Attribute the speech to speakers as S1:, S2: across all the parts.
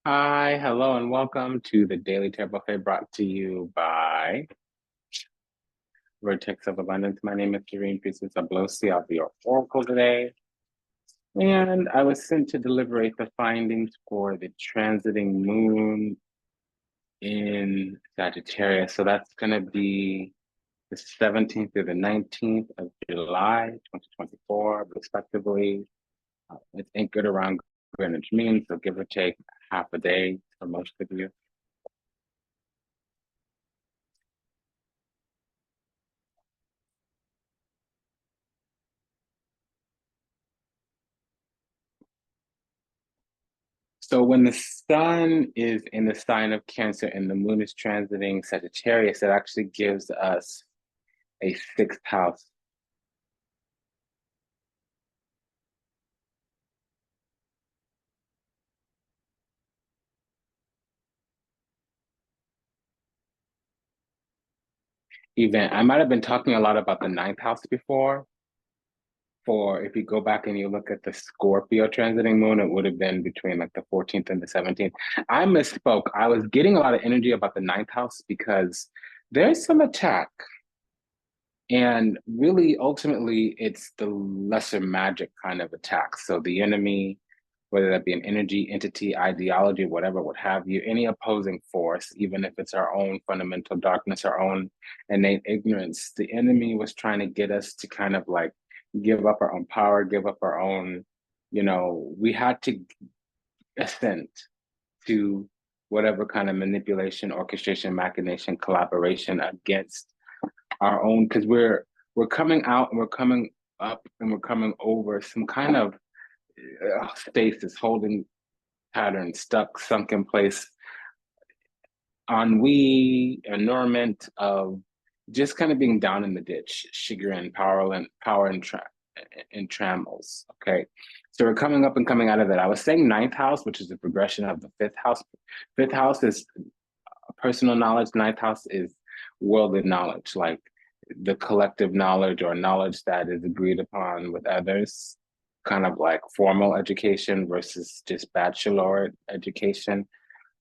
S1: Hi, hello, and welcome to the Daily Tarot Buffet brought to you by Vertex of Abundance. My name is Priestess Abossi. I'll be your oracle today. And I was sent to deliberate the findings for the transiting moon in Sagittarius. So that's going to be the 17th through the 19th of July, 2024, respectively. It's anchored around Greenwich Mean, so give or take half a day for most of you. So when the sun is in the sign of Cancer and the moon is transiting Sagittarius, it actually gives us a sixth house. Event. I might have been talking a lot about the ninth house before. For if you go back and you look at the Scorpio transiting moon, it would have been between like the 14th and the 17th. I misspoke. I was getting a lot of energy about the ninth house because there's some attack. And really, ultimately, it's the lesser magic kind of attack. So the enemy, whether that be an energy, entity, ideology, whatever, what have you, any opposing force, even if it's our own fundamental darkness, our own innate ignorance, the enemy was trying to get us to kind of like give up our own power, give up our own, we had to assent to whatever kind of manipulation, orchestration, machination, collaboration against our own, because we're coming out and we're coming up and we're coming over some kind of stasis, holding pattern, stuck, sunk in place, ennui, allurement of just kind of being down in the ditch, chagrin, power and trammels. Okay. So we're coming up and coming out of that. I was saying ninth house, which is the progression of the fifth house. Fifth house is personal knowledge. Ninth house is worldly knowledge, like the collective knowledge or knowledge that is agreed upon with others, kind of like formal education versus just baccalaureate education.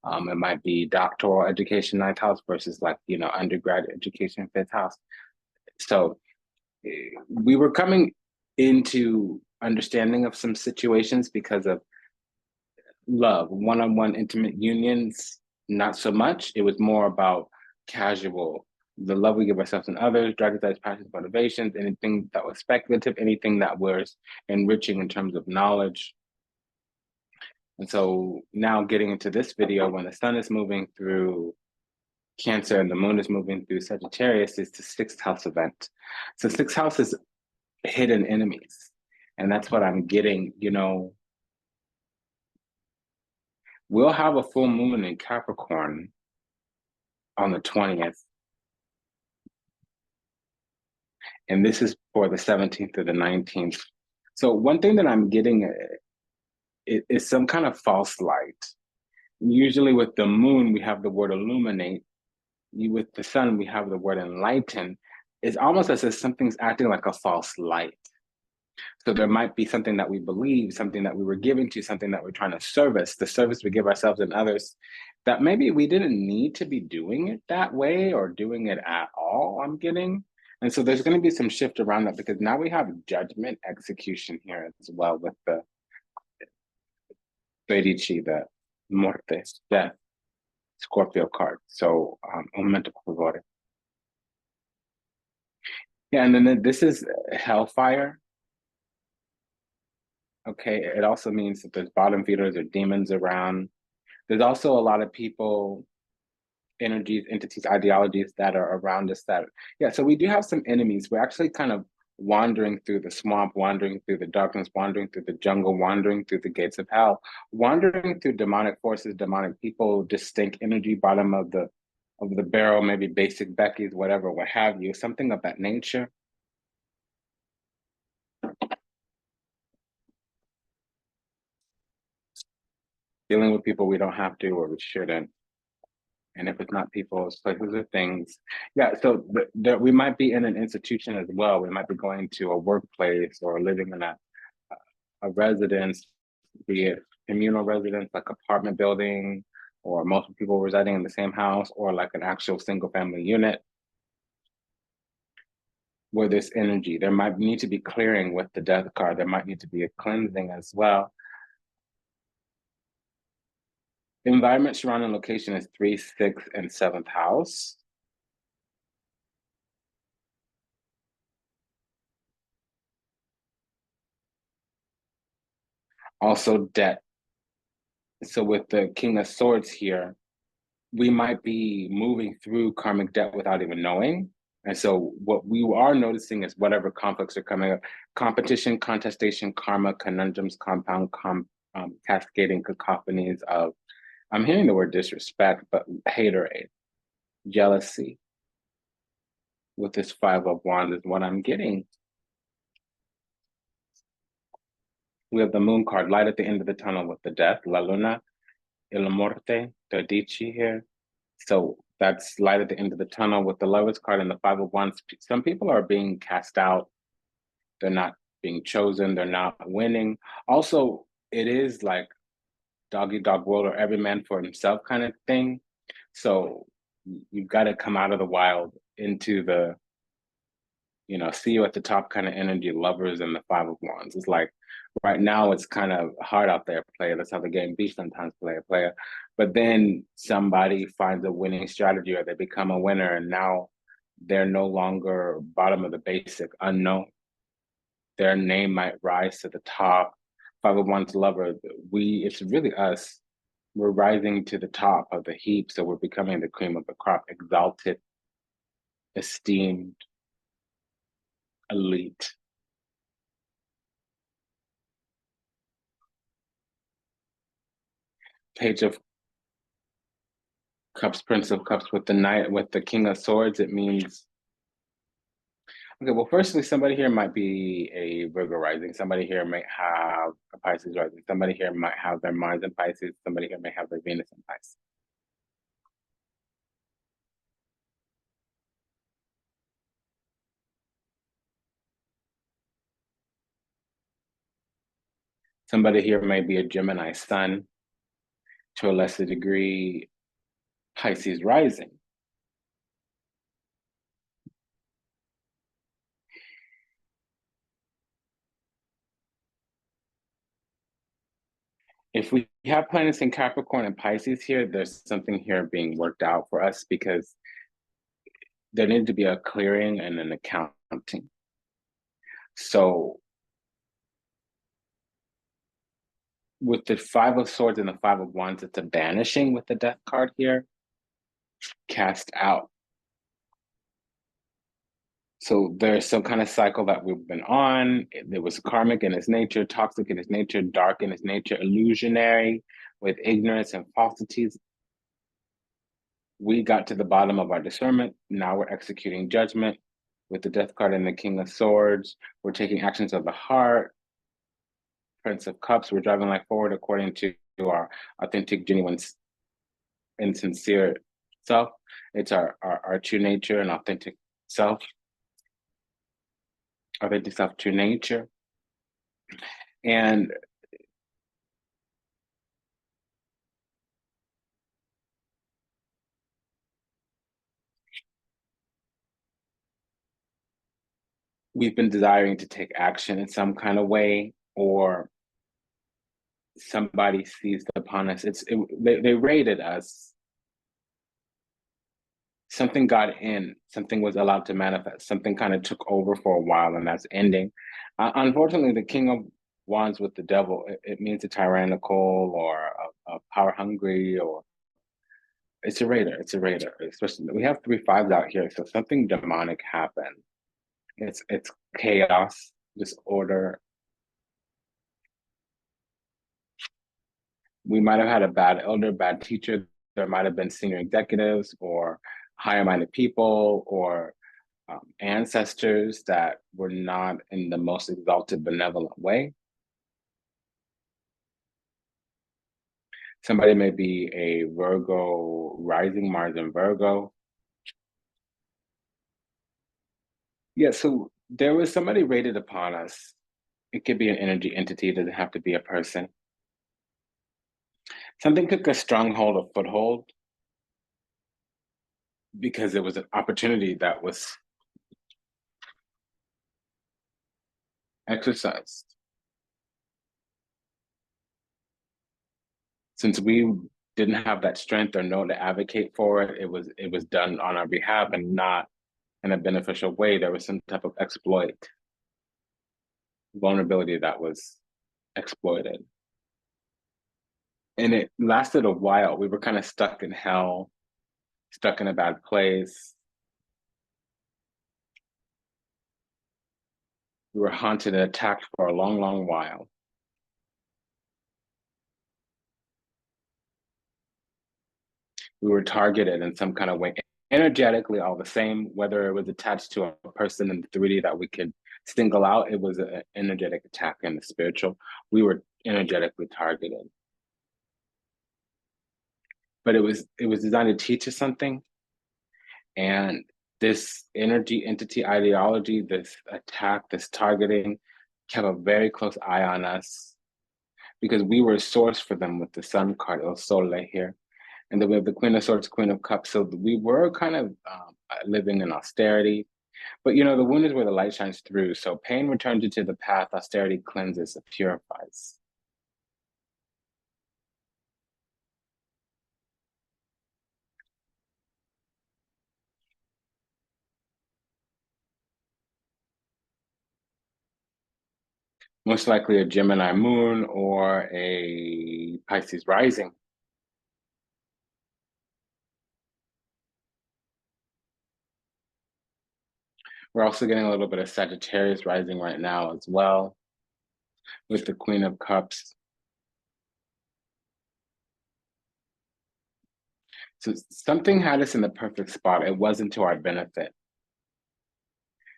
S1: It might be doctoral education, ninth house, versus like, undergrad education, fifth house. So we were coming into understanding of some situations because of love, one-on-one intimate unions, not so much. It was more about casual, the love we give ourselves and others, dragonized passions, motivations, anything that was speculative, anything that was enriching in terms of knowledge. And so now getting into this video, when the sun is moving through Cancer and the moon is moving through Sagittarius, is the sixth house event. So sixth house is hidden enemies. And that's what I'm getting, we'll have a full moon in Capricorn on the 20th. And this is for the 17th to the 19th. So one thing that I'm getting is some kind of false light. Usually with the moon, we have the word illuminate. With the sun, we have the word enlighten. It's almost as if something's acting like a false light. So there might be something that we believe, something that we were given to, something that we're trying to service, the service we give ourselves and others, that maybe we didn't need to be doing it that way or doing it at all, I'm getting. And so there's going to be some shift around that because now we have judgment execution here as well with the Tredici, the Morte, death, Scorpio card. So, un momento, por favor. Yeah, and then this is Hellfire. Okay, it also means that there's bottom feeders or demons around. There's also a lot of people, energies, entities, ideologies that are around us that, yeah, so we do have some enemies. We're actually kind of wandering through the swamp, wandering through the darkness, wandering through the jungle, wandering through the gates of hell, wandering through demonic forces, demonic people, distinct energy, bottom of the barrel, maybe basic Becky's, whatever, what have you, something of that nature. Dealing with people we don't have to or we shouldn't. And if it's not people, it's places or things. Yeah, so we might be in an institution as well. We might be going to a workplace or living in a residence, be it communal residence, like apartment building, or multiple people residing in the same house, or like an actual single family unit where there's energy. There might need to be clearing with the death card. There might need to be a cleansing as well. The environment surrounding location is 3, 6, and 7th house. Also debt. So with the King of Swords here, we might be moving through karmic debt without even knowing. And so what we are noticing is whatever conflicts are coming up, competition, contestation, karma, conundrums, compound, cascading cacophonies of, I'm hearing the word disrespect, but haterade, jealousy with this 5 of Wands is what I'm getting. We have the Moon card, light at the end of the tunnel with the death, La Luna, Il Morte, Dodici here. So that's light at the end of the tunnel with the Lovers card and the 5 of Wands. Some people are being cast out. They're not being chosen. They're not winning. Also, it is like dog eat dog world or every man for himself kind of thing. So you've got to come out of the wild into the, see you at the top kind of energy, Lovers and the 5 of Wands. It's like right now it's kind of hard out there, player. That's how the game be sometimes, player. But then somebody finds a winning strategy or they become a winner and now they're no longer bottom of the basic unknown. Their name might rise to the top. 5 of Wands lover, it's really us. We're rising to the top of the heap. So we're becoming the cream of the crop, exalted, esteemed, elite. Page of Cups, Prince of Cups with the Knight, with the King of Swords, it means, okay, well, firstly, somebody here might be a Virgo rising. Somebody here might have a Pisces rising. Somebody here might have their Mars in Pisces. Somebody here may have their Venus in Pisces. Somebody here may be a Gemini sun, to a lesser degree, Pisces rising. If we have planets in Capricorn and Pisces here, there's something here being worked out for us because there needs to be a clearing and an accounting. So with the 5 of Swords and the 5 of Wands, it's a banishing with the Death card here, cast out. So there's some kind of cycle that we've been on. There was karmic in its nature, toxic in its nature, dark in its nature, illusionary with ignorance and falsities. We got to the bottom of our discernment. Now we're executing judgment with the Death card and the King of Swords. We're taking actions of the heart. Prince of Cups, we're driving life forward according to our authentic, genuine, and sincere self. It's our true nature and authentic self. Authentic self, true nature. And we've been desiring to take action in some kind of way, or somebody seized upon us. They raided us. Something got in, something was allowed to manifest, something kind of took over for a while, and that's ending. Unfortunately, the King of Wands with the devil, it means a tyrannical or a power hungry, or it's a raider. It's a raider. Especially we have 3 5s out here, so something demonic happened. It's chaos, disorder. We might have had a bad elder, bad teacher. There might have been senior executives or higher minded people or ancestors that were not in the most exalted, benevolent way. Somebody may be a Virgo rising, Mars in Virgo. Yeah, so there was somebody rated upon us. It could be an energy entity, it doesn't have to be a person. Something took a stronghold, a foothold, because it was an opportunity that was exercised. Since we didn't have that strength or know to advocate for it, it was done on our behalf and not in a beneficial way. There was some type of exploit, vulnerability that was exploited. And it lasted a while. We were kind of stuck in hell, stuck in a bad place. We were haunted and attacked for a long, long while. We were targeted in some kind of way, energetically all the same, whether it was attached to a person in the 3D that we could single out, it was an energetic attack in the spiritual. We were energetically targeted. But it was designed to teach us something. And this energy, entity, ideology, this attack, this targeting, kept a very close eye on us because we were a source for them with the Sun card, El Sole here. And then we have the Queen of Swords, Queen of Cups. So we were kind of living in austerity. But you know, the wound is where the light shines through. So pain returns you to the path, austerity cleanses, it purifies. Most likely a Gemini moon or a Pisces rising. We're also getting a little bit of Sagittarius rising right now as well with the Queen of Cups. So something had us in the perfect spot. It wasn't to our benefit.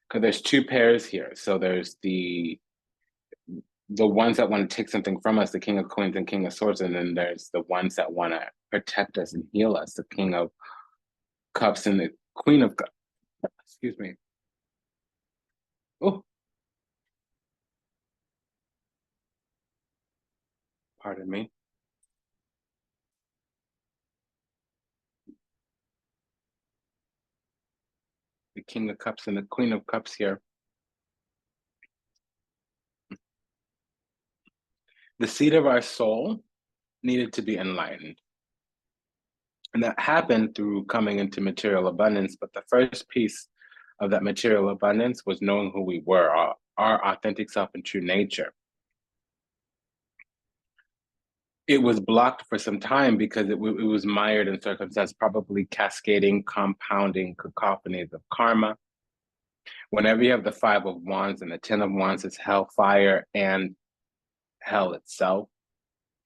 S1: Because there's two pairs here. So there's the ones that want to take something from us, the King of Coins and King of Swords, and then there's the ones that want to protect us and heal us, the King of Cups and the Queen of Cups. Excuse me. Oh, pardon me. The King of Cups and the Queen of Cups here. The seed of our soul needed to be enlightened. And that happened through coming into material abundance. But the first piece of that material abundance was knowing who we were, our authentic self and true nature. It was blocked for some time because it was mired in circumstance, probably cascading, compounding cacophonies of karma. Whenever you have the 5 of Wands and the 10 of Wands, it's hell, fire, and hell itself.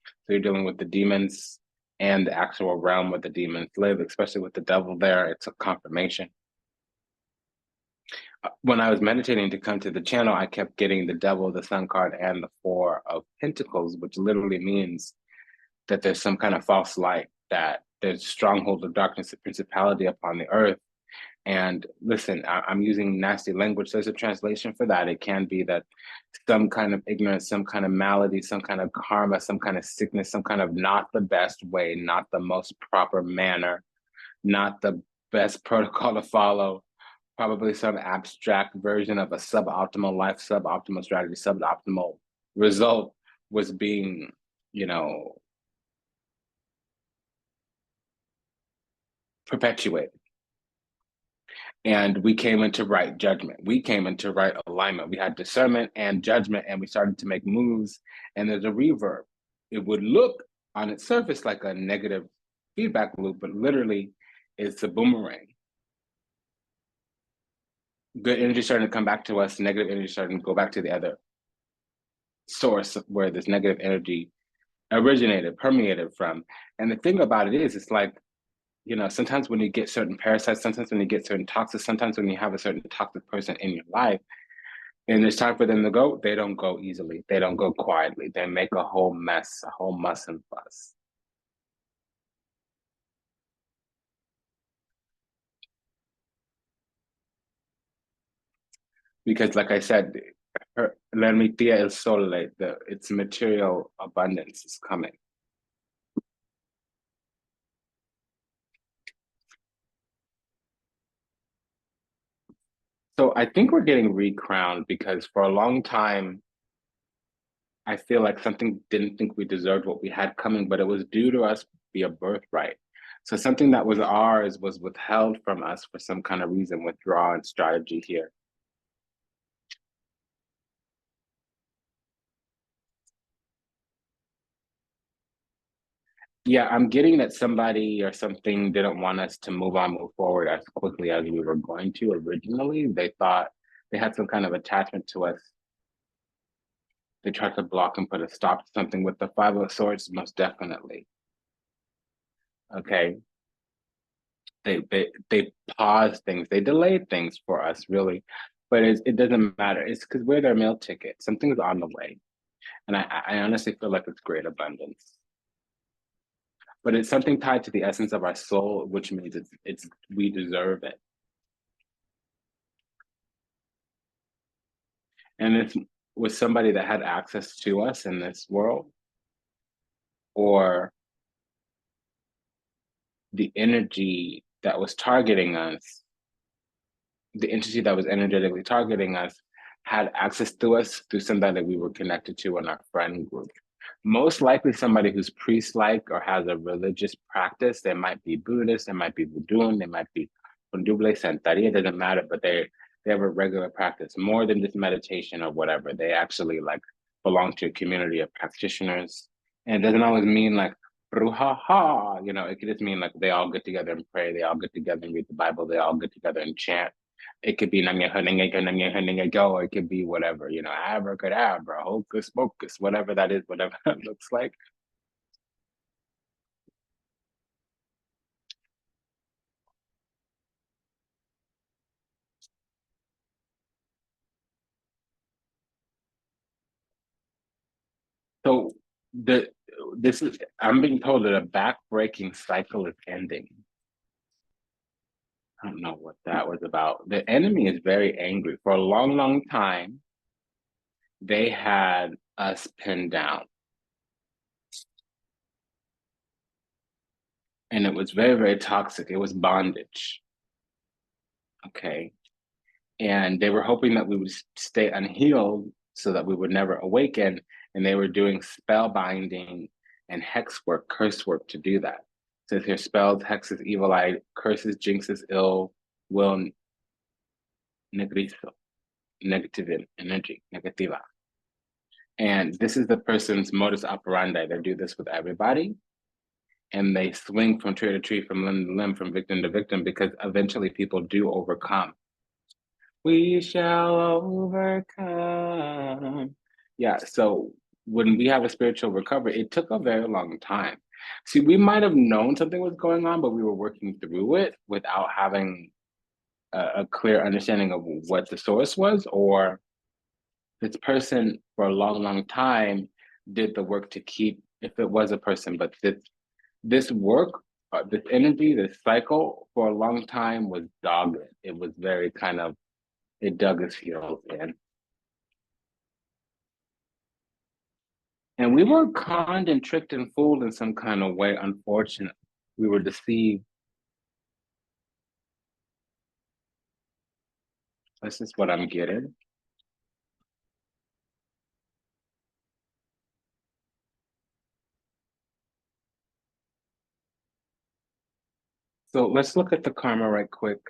S1: So you're dealing with the demons and the actual realm where the demons live, especially with the devil there. It's a confirmation. When I was meditating to come to the channel, I kept getting the devil, the sun card, and the 4 of Pentacles, which literally means that there's some kind of false light, that there's stronghold of darkness, a principality upon the earth. And listen, I'm using nasty language. There's a translation for that. It can be that some kind of ignorance, some kind of malady, some kind of karma, some kind of sickness, some kind of not the best way, not the most proper manner, not the best protocol to follow, probably some abstract version of a suboptimal life, suboptimal strategy, suboptimal result was being, you know, perpetuated. And we came into right judgment. We came into right alignment. We had discernment and judgment, and we started to make moves. And there's a reverb. It would look on its surface like a negative feedback loop, but literally it's a boomerang. Good energy starting to come back to us, negative energy starting to go back to the other source where this negative energy originated, permeated from. And the thing about it is, it's like, you know, sometimes when you get certain parasites, sometimes when you get certain toxics, sometimes when you have a certain toxic person in your life, and it's time for them to go, they don't go easily. They don't go quietly. They make a whole mess, a whole muss and fuss. Because like I said, la mitad el sole, its material abundance is coming. So I think we're getting recrowned because for a long time, I feel like something didn't think we deserved what we had coming, but it was due to us via birthright. So something that was ours was withheld from us for some kind of reason, withdrawal and strategy here. Yeah, I'm getting that somebody or something didn't want us to move forward as quickly as we were going to originally. They thought they had some kind of attachment to us. They tried to block and put a stop to something with the Five of Swords, most definitely. Okay. They paused things, they delayed things for us, really. But it doesn't matter. It's because we're their meal ticket. Something's on the way. And I honestly feel like it's great abundance. But it's something tied to the essence of our soul, which means it's we deserve it. And it's with somebody that had access to us in this world, or the energy that was targeting us, the entity that was energetically targeting us had access to us through somebody that we were connected to in our friend group. Most likely somebody who's priest-like or has a religious practice. They might be Buddhist, they might be Voodoo, they might be Funduble, Santeria, it doesn't matter, but they have a regular practice, more than just meditation or whatever. They actually like belong to a community of practitioners. And it doesn't always mean like bruha, it could just mean like they all get together and pray, they all get together and read the Bible, they all get together and chant. It could be go, it could be whatever, abracadabra, hocus pocus, whatever that is, whatever that looks like. So the this is I'm being told that a back-breaking cycle is ending. I don't know what that was about. The enemy is very angry. For a long, long time, they had us pinned down. And it was very, very toxic. It was bondage. Okay. And they were hoping that we would stay unhealed so that we would never awaken. And they were doing spell binding and hex work, curse work to do that. So if you're spells, hexes, evil eye, curses, jinxes, ill will, negrizo, negative energy, negativa. And this is the person's modus operandi. They do this with everybody. And they swing from tree to tree, from limb to limb, from victim to victim, because eventually people do overcome. We shall overcome. Yeah, so when we have a spiritual recovery, it took a very long time. See, we might have known something was going on, but we were working through it without having a clear understanding of what the source was, or this person for a long, long time did the work to keep, if it was a person, but this work, this energy, this cycle for a long time was dogged. It was very kind of, it dug its heels in. And we were conned and tricked and fooled in some kind of way, unfortunately. We were deceived. This is what I'm getting. So let's look at the karma right quick.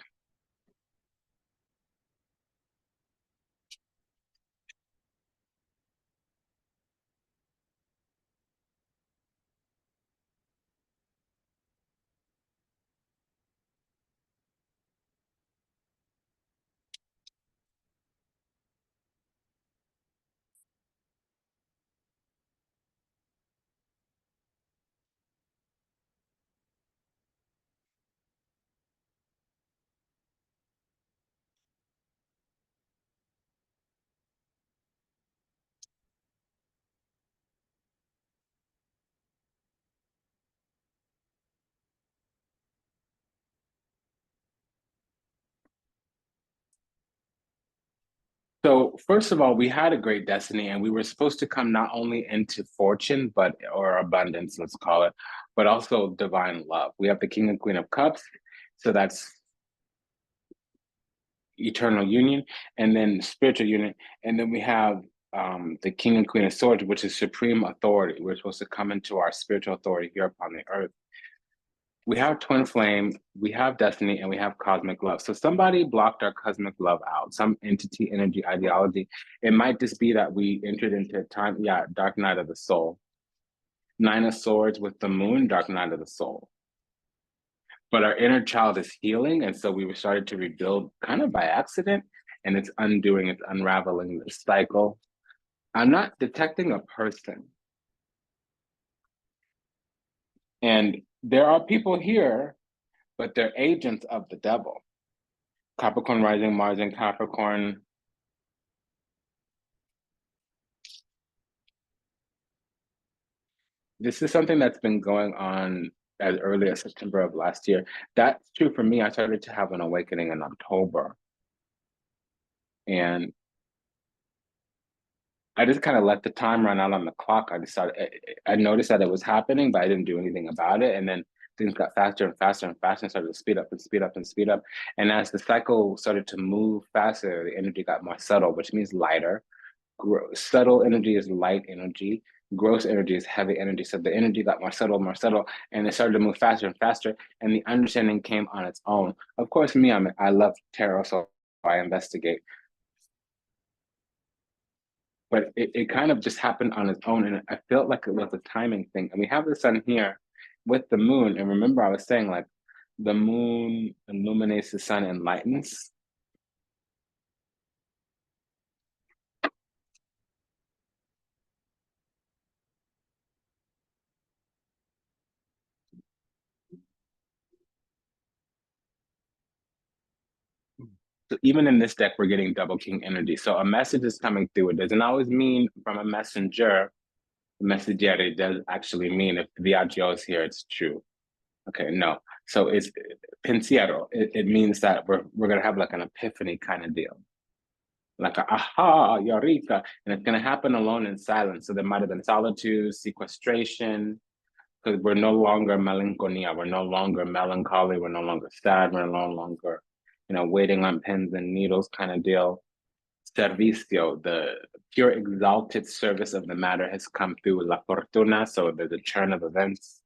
S1: So first of all, we had a great destiny, and we were supposed to come not only into fortune, but or abundance, let's call it, but also divine love. We have the King and Queen of Cups, so that's eternal union, and then spiritual union. And then we have the King and Queen of Swords, which is supreme authority. We're supposed to come into our spiritual authority here upon the earth. We have twin flame, we have destiny, and we have cosmic love. So somebody blocked our cosmic love out, some entity, energy, ideology. It might just be that we entered into time, dark night of the soul. Nine of Swords with the moon, dark night of the soul. But our inner child is healing, and so we started to rebuild kind of by accident, and it's undoing, it's unraveling the cycle. I'm not detecting a person. And there are people here, but they're agents of the devil. Capricorn rising, Mars in Capricorn. This is something that's been going on as early as September of last year. That's true for me. I started to have an awakening in October. And I just kind of let the time run out on the clock. I noticed that it was happening, but I didn't do anything about it. And then things got faster and faster and faster and started to speed up and speed up and speed up. And as the cycle started to move faster, the energy got more subtle, which means lighter. Subtle energy is light energy. Gross energy is heavy energy. So the energy got more subtle, and it started to move faster and faster. And the understanding came on its own. Of course, I love tarot, so I investigate. But it kind of just happened on its own, and I felt like it was a timing thing. And we have the sun here with the moon, and remember I was saying like the moon illuminates, the sun enlightens. So even in this deck, we're getting double king energy. So a message is coming through. It doesn't always mean from a messenger. Messager, it does actually mean if Viaggio is here, it's true. Okay, no. So it's pensiero. It means that we're gonna have like an epiphany kind of deal. Like a aha, eureka. And it's gonna happen alone in silence. So there might have been solitude, sequestration, because we're no longer melancholia, we're no longer melancholy, we're no longer sad, we're no longer, waiting on pins and needles kind of deal. Servicio, the pure exalted service of the matter has come through La Fortuna, so there's a churn of events.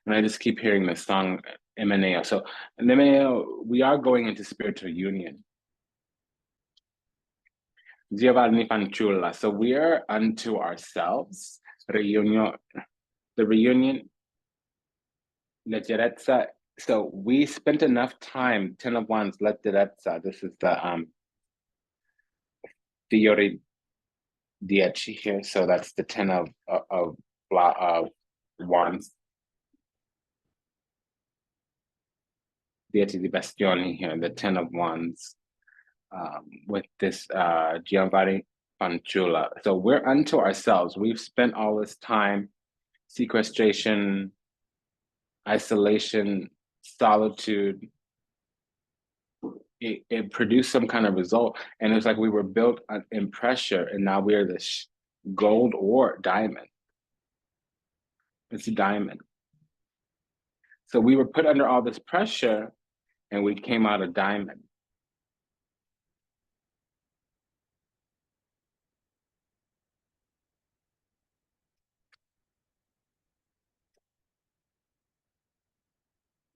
S1: And I just keep hearing this song, Emaneo. So, Emaneo, we are going into spiritual union. Giovanni Fanciulla. So we are unto ourselves. Reunion, the reunion, leggerezza. So we spent enough time, 10 of Wands, leggerezza. This is the Fiori Dieci here. So that's the 10 of Wands. Dieci di Bastioni here, the 10 of Wands. With this Giovanni Fanciulla. So we're unto ourselves. We've spent all this time, sequestration, isolation, solitude. It produced some kind of result. And it was like we were built in pressure, and now we're this gold or diamond. It's a diamond. So we were put under all this pressure, and we came out a diamond.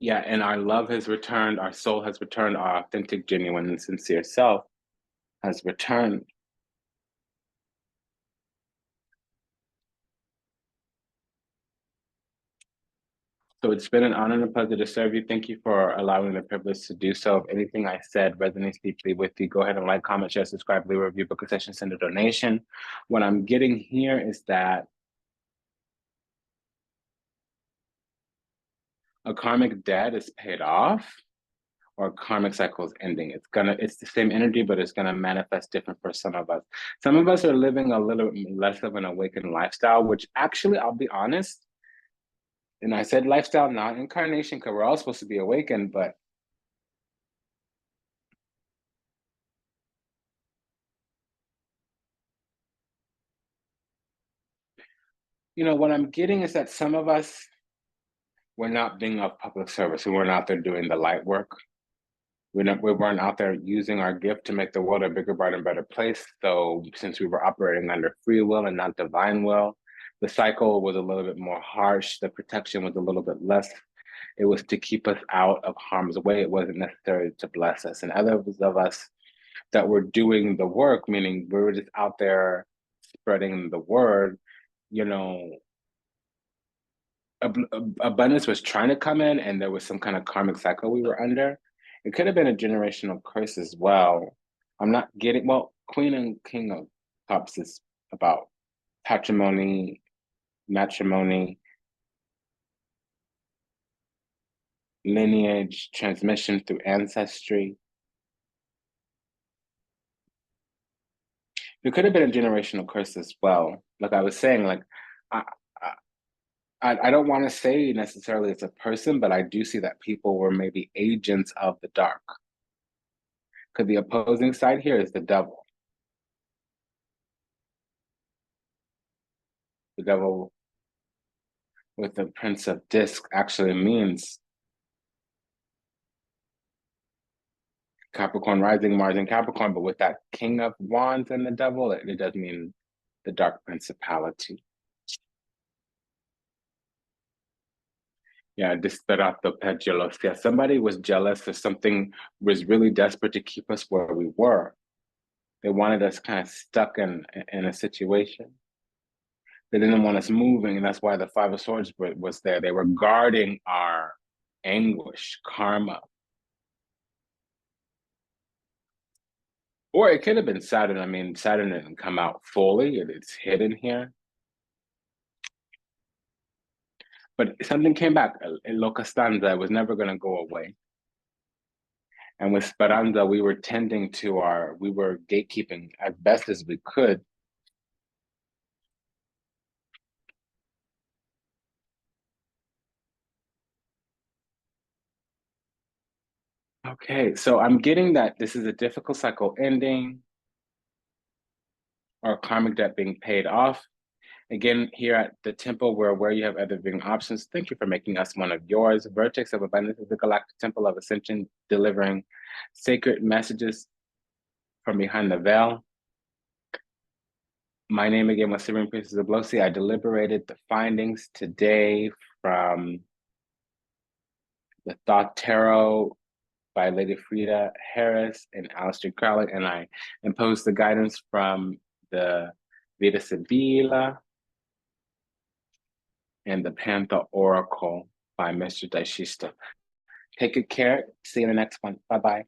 S1: Yeah, and our love has returned, our soul has returned, our authentic, genuine, and sincere self has returned. So it's been an honor and a pleasure to serve you. Thank you for allowing the privilege to do so. If anything I said resonates deeply with you, go ahead and like, comment, share, subscribe, leave a review, book a session, send a donation. What I'm getting here is that a karmic debt is paid off, or a karmic cycle is ending. It's the same energy, but it's gonna manifest different for some of us. Some of us are living a little less of an awakened lifestyle, which actually, I'll be honest, and I said lifestyle, not incarnation, because we're all supposed to be awakened, but what I'm getting is that some of us, we're not being of public service. We weren't out there doing the light work. We weren't out there using our gift to make the world a bigger, brighter, and better place. So since we were operating under free will and not divine will, the cycle was a little bit more harsh. The protection was a little bit less. It was to keep us out of harm's way. It wasn't necessarily to bless us. And others of us that were doing the work, meaning we were just out there spreading the word, you know, abundance was trying to come in, and there was some kind of karmic cycle we were under. It could have been a generational curse as well. I'm not getting, well, Queen and King of Cups is about patrimony, matrimony, lineage, transmission through ancestry. It could have been a generational curse as well. Like I was saying, like I don't want to say necessarily it's a person, but I do see that people were maybe agents of the dark. Because the opposing side here is the devil. The devil with the Prince of Disc actually means Capricorn rising, Mars in Capricorn, but with that King of Wands and the devil, it does mean the dark principality. Yeah, disperato per gelosia. Somebody was jealous or something was really desperate to keep us where we were. They wanted us kind of stuck in a situation. They didn't want us moving, and that's why the Five of Swords was there. They were guarding our anguish, karma. Or it could have been Saturn. I mean, Saturn didn't come out fully. It's hidden here. But something came back. In Locastanza, it was never going to go away. And with Speranza, we were tending to we were gatekeeping as best as we could. Okay, so I'm getting that this is a difficult cycle ending or karmic debt being paid off. Again, here at the temple, we're aware you have other viewing options. Thank you for making us one of yours. Vertex of Abundance is the galactic temple of ascension, delivering sacred messages from behind the veil. My name again was Serene Priestess Abossi. I deliberated the findings today from the Thought Tarot by Lady Frida Harris and Aleister Crowley, and I imposed the guidance from the Vita Sibila and the Panther Oracle by Mr. Daishista. Take good care. See you in the next one. Bye-bye.